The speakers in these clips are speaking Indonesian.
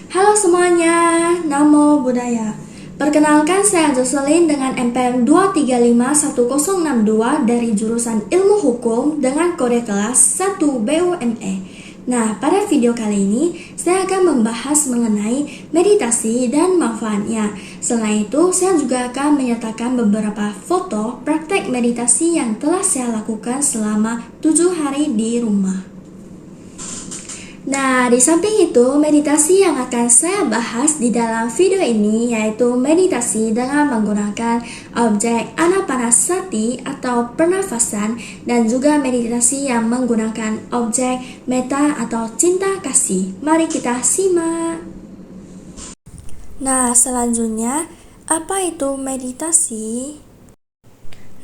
Halo semuanya, Namo Buddhaya. Perkenalkan, saya Jocelyn dengan NPM 2351062 dari jurusan Ilmu Hukum dengan kode kelas 1 BUME. Nah, pada video kali ini saya akan membahas mengenai meditasi dan manfaatnya. Selain itu, saya juga akan menyatakan beberapa foto praktek meditasi yang telah saya lakukan selama 7 hari di rumah. Nah, di samping itu, meditasi yang akan saya bahas di dalam video ini yaitu meditasi dengan menggunakan objek anapanasati atau pernafasan dan juga meditasi yang menggunakan objek metta atau cinta kasih. Mari kita simak. Nah, selanjutnya, apa itu meditasi?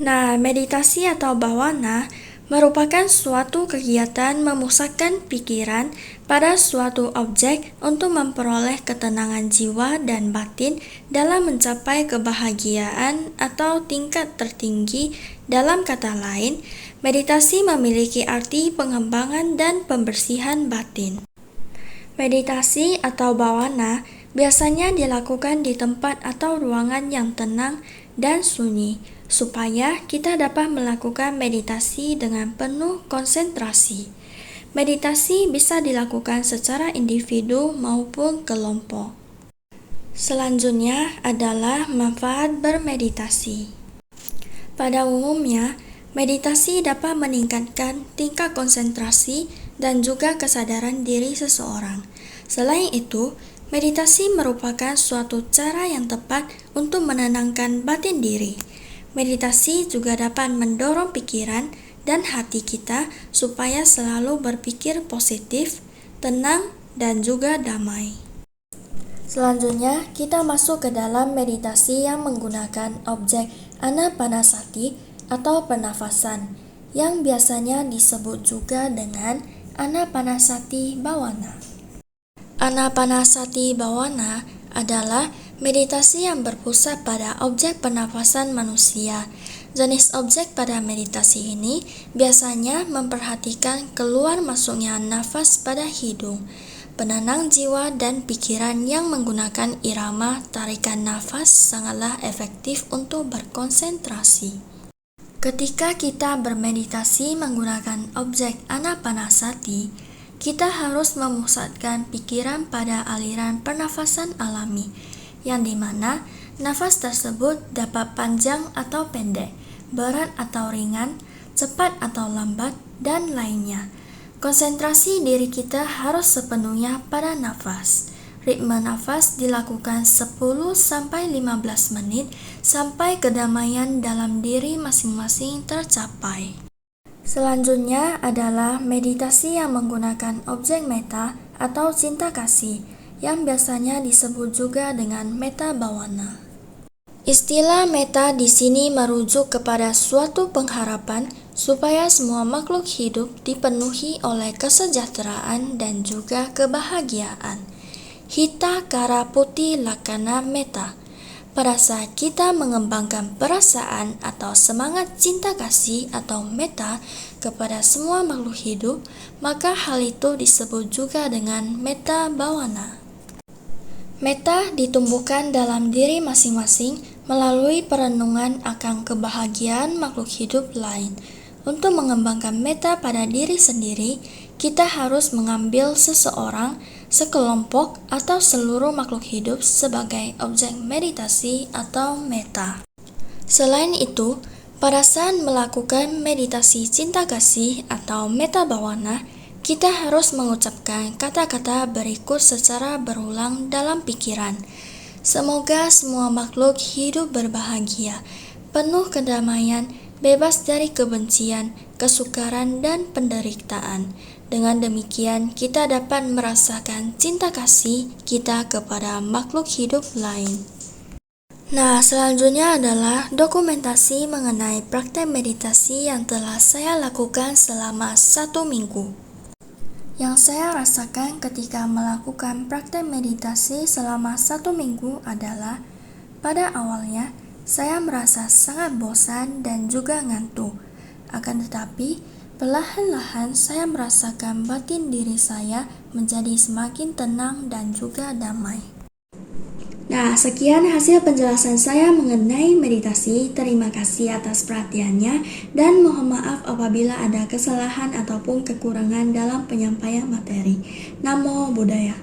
Nah, meditasi atau bhavana merupakan suatu kegiatan memusatkan pikiran pada suatu objek untuk memperoleh ketenangan jiwa dan batin dalam mencapai kebahagiaan atau tingkat tertinggi. Dalam kata lain, meditasi memiliki arti pengembangan dan pembersihan batin. Meditasi atau bhavana biasanya dilakukan di tempat atau ruangan yang tenang dan sunyi, supaya kita dapat melakukan meditasi dengan penuh konsentrasi. Meditasi bisa dilakukan secara individu maupun kelompok. Selanjutnya adalah manfaat bermeditasi. Pada umumnya, meditasi dapat meningkatkan tingkat konsentrasi dan juga kesadaran diri seseorang. Selain itu, meditasi merupakan suatu cara yang tepat untuk menenangkan batin diri. Meditasi juga dapat mendorong pikiran dan hati kita supaya selalu berpikir positif, tenang, dan juga damai. Selanjutnya, kita masuk ke dalam meditasi yang menggunakan objek anapanasati atau pernafasan, yang biasanya disebut juga dengan anapanasati bhavana. Anapanasati bhavana adalah meditasi yang berpusat pada objek pernafasan manusia. Jenis objek pada meditasi ini biasanya memperhatikan keluar masuknya nafas pada hidung. Penenang jiwa dan pikiran yang menggunakan irama tarikan nafas sangatlah efektif untuk berkonsentrasi. Ketika kita bermeditasi menggunakan objek anapanasati, kita harus memusatkan pikiran pada aliran pernafasan alami, yang dimana nafas tersebut dapat panjang atau pendek, berat atau ringan, cepat atau lambat, dan lainnya. Konsentrasi diri kita harus sepenuhnya pada nafas. Ritme nafas dilakukan 10-15 menit sampai kedamaian dalam diri masing-masing tercapai. Selanjutnya adalah meditasi yang menggunakan objek metta atau cinta kasih, yang biasanya disebut juga dengan metta bhavana. Istilah metta di sini merujuk kepada suatu pengharapan supaya semua makhluk hidup dipenuhi oleh kesejahteraan dan juga kebahagiaan. Hita kara puti lakana metta. Pada saat kita mengembangkan perasaan atau semangat cinta kasih atau metta kepada semua makhluk hidup, maka hal itu disebut juga dengan metta bhavana. Metta ditumbuhkan dalam diri masing-masing melalui perenungan akan kebahagiaan makhluk hidup lain. Untuk mengembangkan metta pada diri sendiri, kita harus mengambil seseorang, sekelompok, atau seluruh makhluk hidup sebagai objek meditasi atau metta. Selain itu, pada saat melakukan meditasi cinta kasih atau metta bhavana, kita harus mengucapkan kata-kata berikut secara berulang dalam pikiran. Semoga semua makhluk hidup berbahagia, penuh kedamaian, bebas dari kebencian, kesukaran, dan penderitaan. Dengan demikian, kita dapat merasakan cinta kasih kita kepada makhluk hidup lain. Nah, selanjutnya adalah dokumentasi mengenai praktek meditasi yang telah saya lakukan selama 1 minggu. Yang saya rasakan ketika melakukan praktek meditasi selama 1 minggu adalah pada awalnya saya merasa sangat bosan dan juga ngantuk. Akan tetapi, Perlahan-lahan saya merasakan batin diri saya menjadi semakin tenang dan juga damai. Nah, sekian hasil penjelasan saya mengenai meditasi. Terima kasih atas perhatiannya dan mohon maaf apabila ada kesalahan ataupun kekurangan dalam penyampaian materi. Namo Buddhaya.